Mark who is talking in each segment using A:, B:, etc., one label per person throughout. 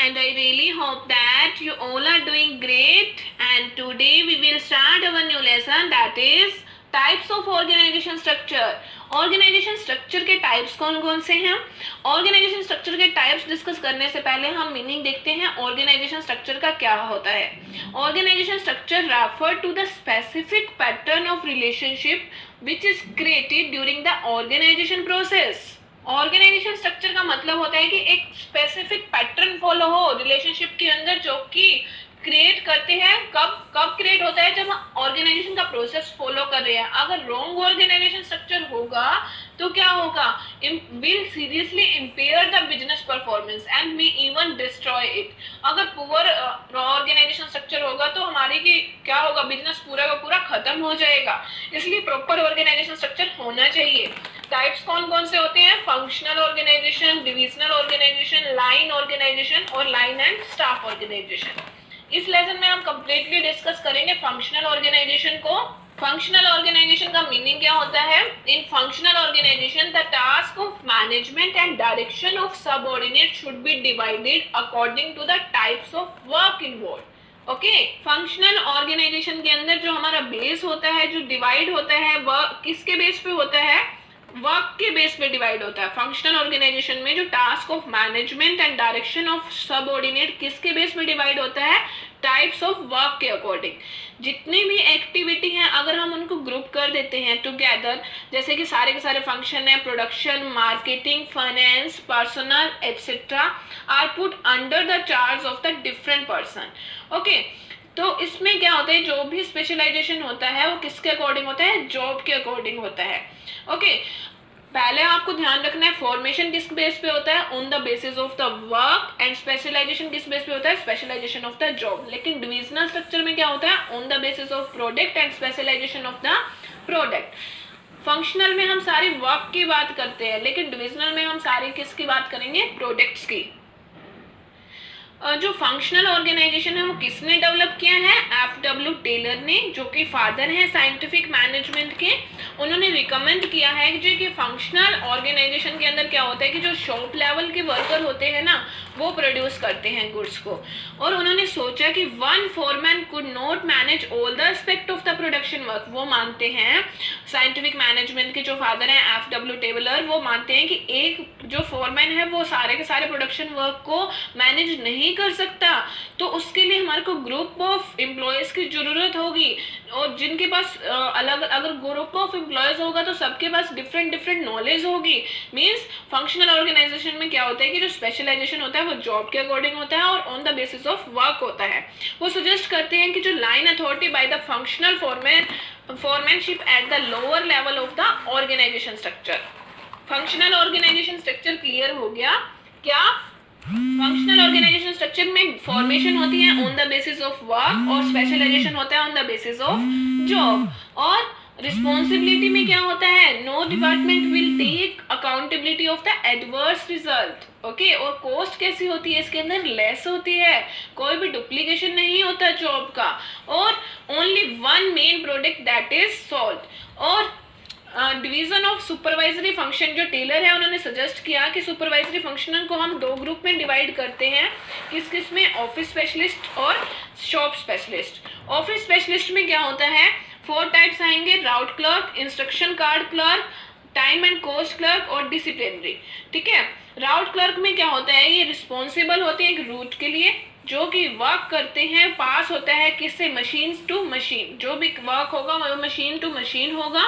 A: and I really hope that you all are doing great. And today we will start our new lesson, that is types of organization structure. Organization structure के types कौन कौन से हैं? Organization structure के types discuss करने से पहले हम मीनिंग देखते हैं ऑर्गेनाइजेशन स्ट्रक्चर का क्या होता है। Organization structure refer to the specific pattern of relationship which is created during the organization process. Organization structure का मतलब होता है कि एक स्पेसिफिक पैटर्न फॉलो हो रिलेशनशिप के अंदर, जो कि क्रिएट करते हैं। कब क्रिएट होता है? जब हम ऑर्गेनाइजेशन का प्रोसेस फॉलो कर रहे हैं। अगर रॉन्ग ऑर्गेनाइजेशन स्ट्रक्चर होगा तो क्या होगा? Will seriously impair the business performance and may even destroy it. अगर पुअर ऑर्गेनाइजेशन स्ट्रक्चर होगा तो हमारी की क्या होगा? बिजनेस पूरा का पूरा खत्म हो जाएगा। इसलिए प्रॉपर ऑर्गेनाइजेशन स्ट्रक्चर होना चाहिए। टाइप्स कौन कौन से होते हैं? Functional organization, divisional organization, line organization और लाइन एंड स्टाफ ऑर्गेनाइजेशन। इस लेसन में हम कंप्लीटली डिस्कस करेंगे फंक्शनल ऑर्गेनाइजेशन को। फंक्शनल ऑर्गेनाइजेशन का मीनिंग क्या होता है? In functional organization the task of management and direction of subordinate should be divided according to the types of work involve. Okay, functional organization के अंदर जो हमारा बेस होता है, जो डिवाइड होता है, वर्क किसके बेस पे होता है? वर्क के बेस पे डिवाइड होता है। फंक्शनल ऑर्गेनाइजेशन में जो task of management and direction of subordinate किसके बेस पे डिवाइड होता है? टाइप्स ऑफ वर्क के अकॉर्डिंग। जितनी भी एक्टिविटी हैं अगर हम उनको ग्रुप कर देते हैं टुगेदर, जैसे कि सारे के सारे फंक्शन है, production, marketing, finance, personal etcetera are put under the charge of the different person. Okay, तो इसमें क्या होता है? जो भी स्पेशलाइजेशन होता है वो किसके अकॉर्डिंग होता है? जॉब के अकॉर्डिंग होता है। ओके, पहले आपको ध्यान रखना है फॉर्मेशन किस बेस पे होता है? On the basis of the work. And specialization किस बेस पे होता है? Specialization of the job. लेकिन डिविजनल स्ट्रक्चर में क्या होता है? On the basis of product and specialization of the product. Functional में हम सारी वर्क की बात करते हैं, लेकिन डिविजनल में हम सारी किसकी बात करेंगे? प्रोडक्ट्स की। जो फंक्शनल ऑर्गेनाइजेशन है वो किसने डेवलप किया है? एफ.डब्ल्यू. टेलर ने, जो कि फादर हैं साइंटिफिक मैनेजमेंट के। उन्होंने रिकमेंड किया है कि फंक्शनल ऑर्गेनाइजेशन के अंदर क्या होता है कि जो शॉप लेवल के वर्कर होते हैं ना, वो प्रोड्यूस करते हैं गुड्स को। और उन्होंने सोचा कि one foreman could not manage all the aspect of the production work. वो मानते हैं, साइंटिफिक मैनेजमेंट के जो फादर हैं एफ.डब्ल्यू. टेलर, वो मानते हैं कि एक जो फोरमैन है वो सारे के सारे प्रोडक्शन वर्क को मैनेज नहीं कर सकता। तो उसके लिए हमारे को ग्रुप ऑफ एम्प्लॉयज की जरूरत होगी। और जिनके पास अलग, अगर ग्रुप ऑफ एम्प्लॉयज होगा तो सबके पास डिफरेंट नॉलेज होगी। मींस फंक्शनल ऑर्गेनाइजेशन में क्या होता है कि जो स्पेशलाइजेशन होता है वो जॉब के अकॉर्डिंग होता है और on the basis of work होता है। वो सजेस्ट करते हैं कि जो line authority by the functional foremanship at the lower level of the organization structure. Functional organization structure clear हो गया क्या? फंक्शनल ऑर्गेनाइजेशन स्ट्रक्चर में फॉर्मेशन होती है on the basis of work और स्पेशलाइजेशन होता है on the basis of job. और रिस्पॉन्सिबिलिटी में क्या होता है? No department will take accountability of the adverse result. Okay, और कॉस्ट कैसी होती है इसके अंदर? लेस होती है, कोई भी डुप्लीकेशन नहीं होता जॉब का, और only one main product that is sold. और डिवीजन ऑफ सुपरवाइजरी फंक्शन, जो टेलर है उन्होंने सजेस्ट किया कि सुपरवाइजरी फंक्शन को हम दो ग्रुप में डिवाइड करते हैं। किस में? ऑफिस स्पेशलिस्ट और शॉप स्पेशलिस्ट। ऑफिस स्पेशलिस्ट में क्या होता है? 4 टाइप्स आएंगे: route clerk, instruction card clerk, time and cost clerk और डिसिप्लिनरी। ठीक है, राउट क्लर्क में क्या होता है? ये रिस्पॉन्सिबल होते हैं एक रूट के लिए, जो कि वर्क करते हैं, पास होता है किससे? Machine to machine. जो भी वर्क होगा वो मशीन टू मशीन होगा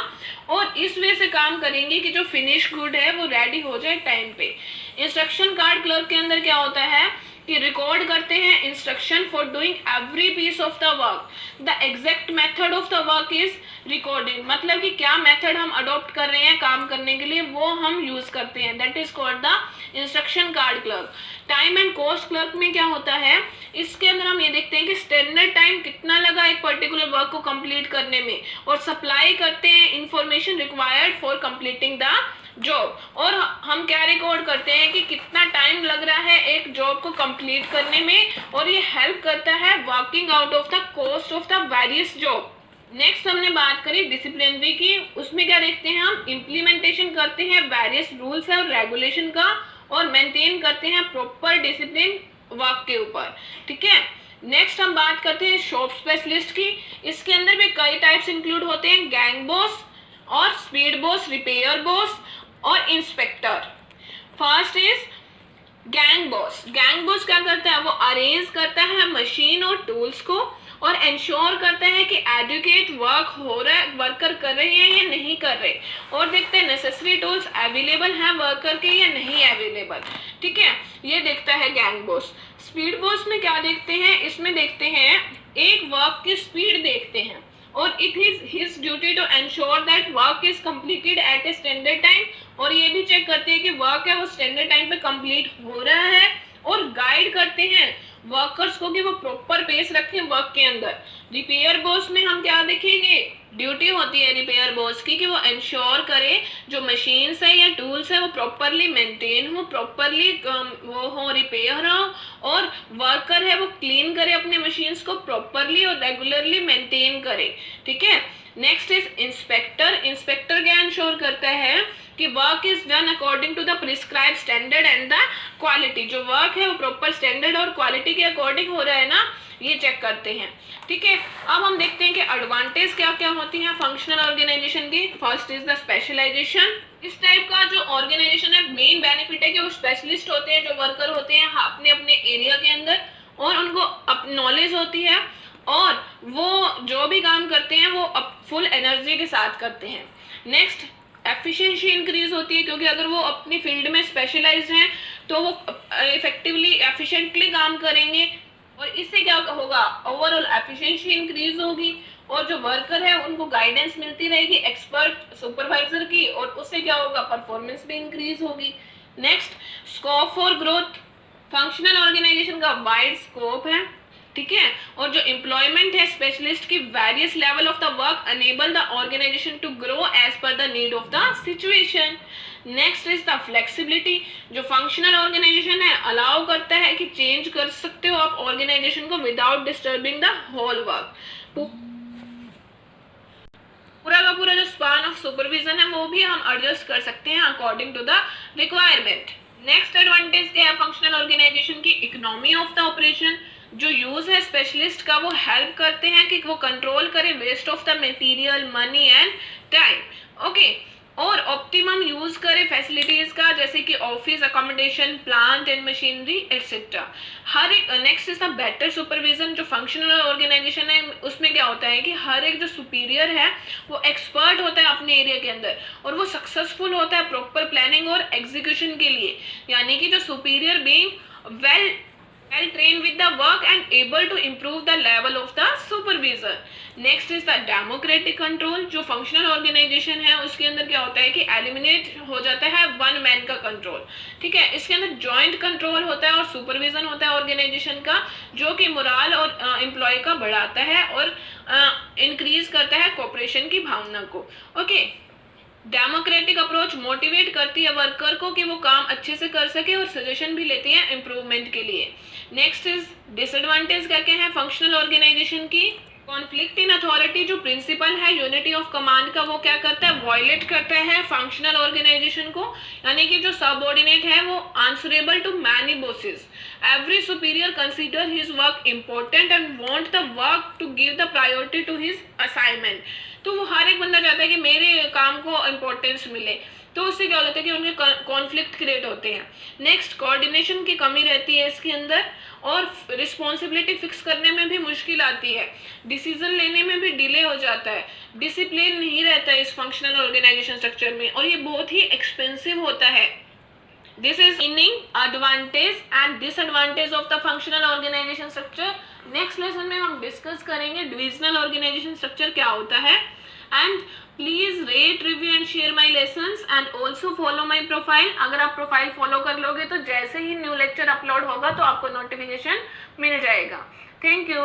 A: और इस वे से काम करेंगे कि जो फिनिश गुड है वो रेडी हो जाए टाइम पे। इंस्ट्रक्शन कार्ड क्लर्क के अंदर क्या होता है कि रिकॉर्ड करते हैं instruction for doing every piece of the work. The exact method of the work is recording. मतलब कि क्या मेथड हम अडॉप्ट कर रहे हैं काम करने के लिए, वो हम यूज करते हैं। That is called the instruction card clerk. Time and cost clerk में क्या होता है? इसके अंदर हम ये देखते हैं कि स्टैंडर्ड टाइम कितना लगा एक पर्टिकुलर वर्क को कंप्लीट करने में, और सप्लाई करते हैं information required for completing the job. और हम क्या रिकॉर्ड करते हैं कि कितना टाइम लग रहा है एक जॉब को कंप्लीट करने में, और ये हेल्प करता है working out of the cost of the various job. Next हमने बात करी डिसिप्लिनरी की। उसमें क्या देखते हैं? हम इम्प्लीमेंटेशन करते हैं वेरियस रूल्स और रेगुलेशन का और मेंटेन करते हैं प्रॉपर डिसिप्लिन वर्क के ऊपर, ठीक है। नेक्स्ट हम बात करते हैं शॉप स्पेशलिस्ट की। इसके अंदर भी कई टाइप्स इंक्लूड होते हैं, गैंग बॉस और स्पीड बॉस, रिपेयर बॉस और inspector. First is gang boss. Gang boss क्या करता है, वो अरेंज करता है मशीन और टूल्स को और इंश्योर करता है कि एडुकेट वर्क हो रहा है, वर्कर कर रहे हैं या नहीं कर रहे, और देखते हैं नेसेसरी टूल्स अवेलेबल हैं वर्कर के या नहीं अवेलेबल, ठीक है, ये देखता है गैंग बॉस। स्पीड बॉस में क्या देखते हैं, इसमें देखते हैं एक वर्क की स्पीड देखते हैं और it is his duty to ensure that work is completed at a standard time, और ये भी चेक करते हैं कि वर्क है वो स्टैंडर्ड टाइम पे कंप्लीट हो रहा है, और गाइड करते हैं वर्कर्स को कि वो प्रॉपर पेस रखें वर्क के अंदर। रिपेयर बॉस में हम क्या देखेंगे, ड्यूटी होती है रिपेयर बॉस की कि वो इंश्योर करे जो मशीन्स है या टूल्स है वो प्रॉपरली मेंटेन हो, प्रॉपरली वो हो, रिपेयर हो, और वर्कर है वो क्लीन करे अपने मशीन्स को प्रॉपरली और रेगुलरली मेंटेन करे, ठीक है। Next is inspector. इंस्पेक्टर क्या इंश्योर करता है कि work is done according to the prescribe standard and the quality, जो वर्क है वो प्रॉपर स्टैंडर्ड और क्वालिटी के अकॉर्डिंग हो रहा है ना, ये चेक करते हैं, ठीक है। अब हम देखते हैं कि एडवांटेज क्या क्या होती हैं फंक्शनल ऑर्गेनाइजेशन की। First is the specialization. इस टाइप का जो ऑर्गेनाइजेशन है मेन बेनिफिट है कि वो स्पेशलिस्ट होते हैं, जो वर्कर होते हैं अपने अपने एरिया के अंदर, और उनको नॉलेज होती है और वो जो भी काम करते हैं वो फुल एनर्जी के साथ करते हैं। नेक्स्ट एफिशिएंसी इंक्रीज होती है, क्योंकि अगर वो अपनी फील्ड में स्पेशलाइज्ड हैं तो वो इफेक्टिवली एफिशिएंटली काम करेंगे, और इससे क्या होगा, ओवरऑल एफिशिएंसी इंक्रीज होगी, और जो वर्कर है उनको गाइडेंस मिलती रहेगी एक्सपर्ट सुपरवाइजर की, और उससे क्या होगा, परफॉर्मेंस भी इंक्रीज होगी। Next scope for growth. Functional organization का वाइड स्कोप है, ठीक है, और जो एम्प्लॉयमेंट है स्पेशलिस्ट की various level of the work enable the organization to grow as per the need of the situation. Next is the flexibility. जो functional organisation है अलाउ करता है कि चेंज कर सकते हो आप ऑर्गेनाइजेशन को without disturbing the whole work. पूरा का पूरा जो स्पान ऑफ सुपरविजन है वो भी हम एडजस्ट कर सकते हैं according to the requirement. Next advantage क्या है फंक्शनल ऑर्गेनाइजेशन की, इकोनॉमी ऑफ द ऑपरेशन। जो यूज है स्पेशलिस्ट का वो हेल्प करते हैं कि वो कंट्रोल करे waste of the material, money and time, okay, और ऑप्टिमम यूज करे फैसिलिटीज का, जैसे कि office accommodation, plant and machinery etcetera. हर एक next is the better supervision. जो फंक्शनल ऑर्गेनाइजेशन है उसमें क्या होता है कि हर एक जो सुपीरियर है वो एक्सपर्ट होता है अपने एरिया के अंदर, और वो सक्सेसफुल होता है प्रॉपर प्लानिंग और एग्जीक्यूशन के लिए, यानी कि जो superior being well trained with the work and able to improve the level of the supervisor. Next is the democratic control. जो functional organization है उसके अंदर क्या होता है कि eliminate हो जाता है one man का control, ठीक है। इसके अंदर joint control होता है और supervision होता है organization का, जो कि मोरल और employee का बढ़ाता है और increase करता है cooperation की भावना को, ओके। डेमोक्रेटिक अप्रोच मोटिवेट करती है वर्कर को कि वो काम अच्छे से कर सके और सजेशन भी लेती है इम्प्रूवमेंट के लिए। नेक्स्ट इज डिसएडवांटेज क्या क्या है फंक्शनल ऑर्गेनाइजेशन की। Conflict in authority. जो प्रिंसिपल है यूनिटी ऑफ कमांड का वो क्या करता है, वायलेट करता है फंक्शनल ऑर्गेनाइजेशन को, यानी कि जो सबऑर्डिनेट है वो answerable to many bosses. Every superior consider his work important and want the work to give the priority to his assignment. तो वो हर एक बंदा चाहता है कि मेरे काम को इम्पोर्टेंस मिले, तो उससे क्या होता है कि उनके कॉन्फ्लिक्ट क्रिएट होते हैं। नेक्स्ट कोऑर्डिनेशन की कमी रहती है इसके अंदर, और रिस्पॉन्सिबिलिटी फिक्स करने में भी मुश्किल आती है, डिसीजन लेने में भी डिले हो जाता है, डिसिप्लिन नहीं रहता है इस फंक्शनल ऑर्गेनाइजेशन स्ट्रक्चर में, और ये बहुत ही एक्सपेंसिव होता है। This is meaning advantage and disadvantage of the functional organization structure. Next lesson में हम डिस्कस करेंगे डिविजनल ऑर्गेनाइजेशन स्ट्रक्चर क्या होता है। And please rate, review and share my lessons and also follow my profile. अगर आप प्रोफाइल फॉलो कर लोगे तो जैसे ही न्यू लेक्चर अपलोड होगा तो आपको नोटिफिकेशन मिल जाएगा। Thank you.